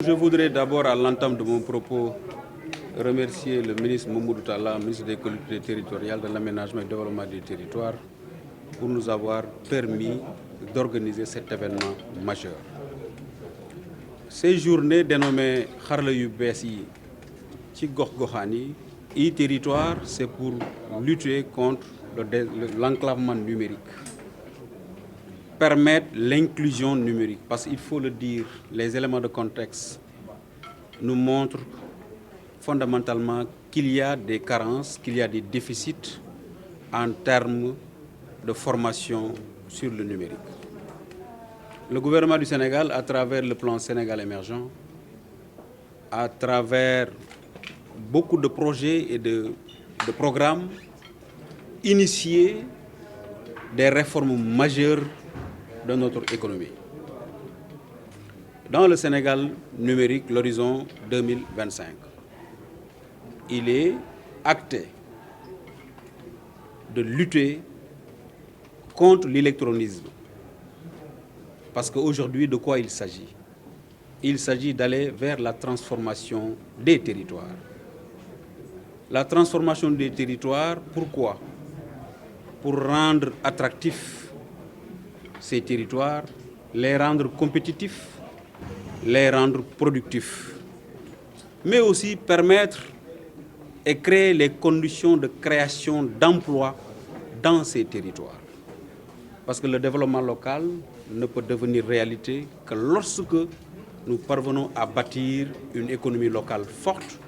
je voudrais d'abord, à l'entame de mon propos, remercier le ministre Mamadou Talla, ministre des collectivités territoriales, de l'aménagement et du développement des territoires, pour nous avoir permis d'organiser cet événement majeur. Ces journées dénommées Xarala yu bees yi ci gox-goxaan yi territoire, c'est pour lutter contre l'enclavement numérique, permettre l'inclusion numérique, parce qu'il faut le dire, les éléments de contexte nous montrent fondamentalement qu'il y a des carences, qu'il y a des déficits en termes de formation sur le numérique. Le gouvernement du Sénégal, à travers le plan Sénégal émergent, à travers beaucoup de projets et de programmes, initié des réformes majeures de notre économie. Dans le Sénégal numérique, l'horizon 2025, il est acté de lutter contre l'électronisme. Parce qu'aujourd'hui, de quoi il s'agit? Il s'agit d'aller vers la transformation des territoires. La transformation des territoires, pourquoi? Pour rendre attractifs ces territoires, les rendre compétitifs, les rendre productifs, mais aussi permettre et créer les conditions de création d'emplois dans ces territoires. Parce que le développement local ne peut devenir réalité que lorsque nous parvenons à bâtir une économie locale forte,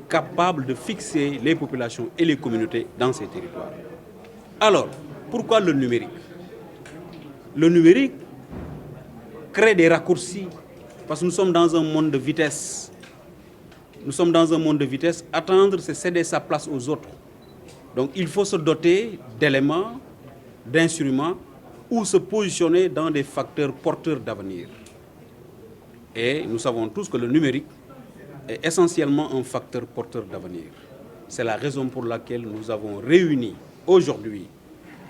capable de fixer les populations et les communautés dans ces territoires. Alors, pourquoi le numérique? Le numérique crée des raccourcis, parce que nous sommes dans un monde de vitesse. Nous sommes dans un monde de vitesse. Attendre, c'est céder sa place aux autres. Donc il faut se doter d'éléments, d'instruments, ou se positionner dans des facteurs porteurs d'avenir. Et nous savons tous que le numérique est essentiellement un facteur porteur d'avenir. C'est la raison pour laquelle nous avons réuni aujourd'hui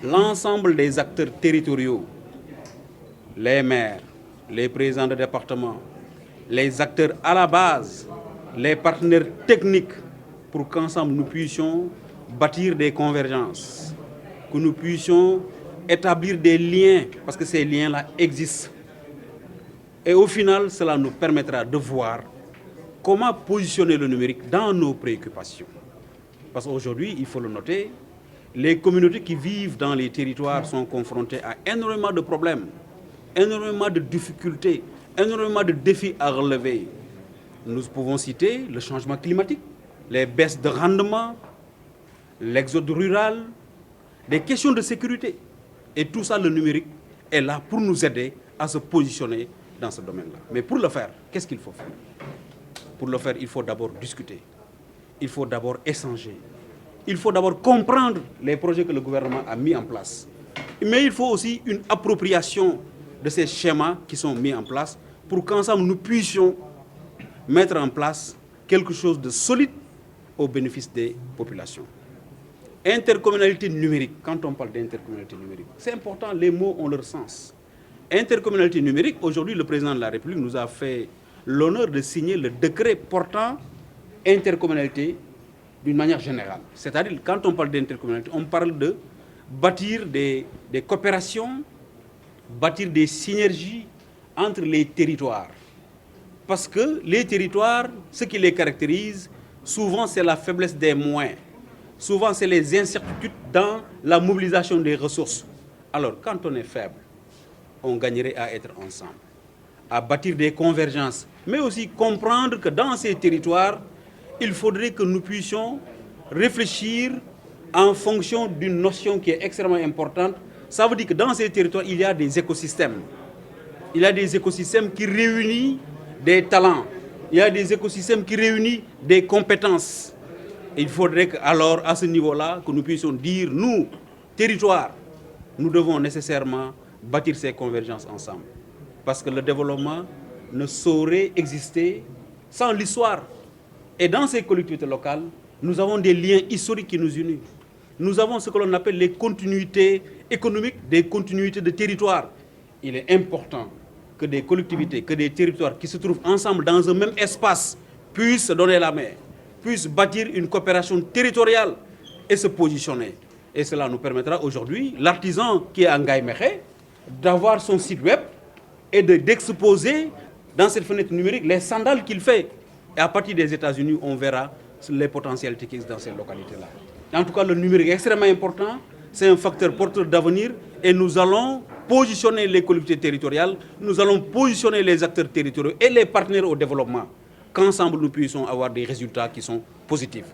l'ensemble des acteurs territoriaux, les maires, les présidents de département, les acteurs à la base, les partenaires techniques, pour qu'ensemble nous puissions bâtir des convergences, que nous puissions établir des liens, parce que ces liens-là existent. Et au final, cela nous permettra de voir comment positionner le numérique dans nos préoccupations. Parce qu'aujourd'hui, il faut le noter, les communautés qui vivent dans les territoires sont confrontées à énormément de problèmes, énormément de difficultés, énormément de défis à relever. Nous pouvons citer le changement climatique, les baisses de rendement, l'exode rural, des questions de sécurité. Et tout ça, le numérique est là pour nous aider à se positionner dans ce domaine-là. Mais pour le faire, qu'est-ce qu'il faut faire? Pour le faire, il faut d'abord discuter. Il faut d'abord échanger. Il faut d'abord comprendre les projets que le gouvernement a mis en place. Mais il faut aussi une appropriation de ces schémas qui sont mis en place pour qu'ensemble nous puissions mettre en place quelque chose de solide au bénéfice des populations. Intercommunalité numérique, quand on parle d'intercommunalité numérique, c'est important, les mots ont leur sens. Intercommunalité numérique, aujourd'hui le président de la République nous a fait l'honneur de signer le décret portant intercommunalité d'une manière générale. C'est-à-dire, quand on parle d'intercommunalité, on parle de bâtir des coopérations, bâtir des synergies entre les territoires. Parce que les territoires, ce qui les caractérise, souvent c'est la faiblesse des moyens. Souvent, c'est les incertitudes dans la mobilisation des ressources. Alors, quand on est faible, on gagnerait à être ensemble, à bâtir des convergences, mais aussi comprendre que dans ces territoires, il faudrait que nous puissions réfléchir en fonction d'une notion qui est extrêmement importante. Ça veut dire que dans ces territoires, il y a des écosystèmes. Il y a des écosystèmes qui réunissent des talents. Il y a des écosystèmes qui réunissent des compétences. Il faudrait alors, à ce niveau-là, que nous puissions dire, nous, territoires, nous devons nécessairement bâtir ces convergences ensemble. Parce que le développement ne saurait exister sans l'histoire. Et dans ces collectivités locales, nous avons des liens historiques qui nous unissent. Nous avons ce que l'on appelle les continuités économiques, des continuités de territoire. Il est important que des collectivités, que des territoires qui se trouvent ensemble dans un même espace puissent se donner la main, puissent bâtir une coopération territoriale et se positionner. Et cela nous permettra aujourd'hui, l'artisan qui est à Ngaye Mékhé, d'avoir son site web et d'exposer dans cette fenêtre numérique les sandales qu'il fait. Et à partir des États-Unis, on verra les potentialités qui existent dans ces localités-là. En tout cas, le numérique est extrêmement important, c'est un facteur porteur d'avenir et nous allons positionner les collectivités territoriales, nous allons positionner les acteurs territoriaux et les partenaires au développement, qu'ensemble nous puissions avoir des résultats qui sont positifs.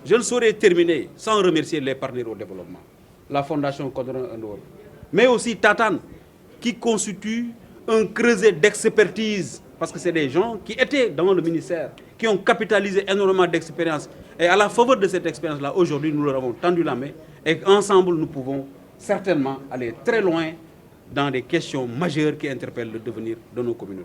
Je ne saurais terminer sans remercier les partenaires au développement, la Fondation Kodron Andor, mais aussi Tatane, qui constitue un creuset d'expertise, parce que c'est des gens qui étaient dans le ministère, qui ont capitalisé énormément d'expérience. Et à la faveur de cette expérience-là, aujourd'hui, nous leur avons tendu la main et ensemble, nous pouvons certainement aller très loin dans des questions majeures qui interpellent le devenir de nos communautés.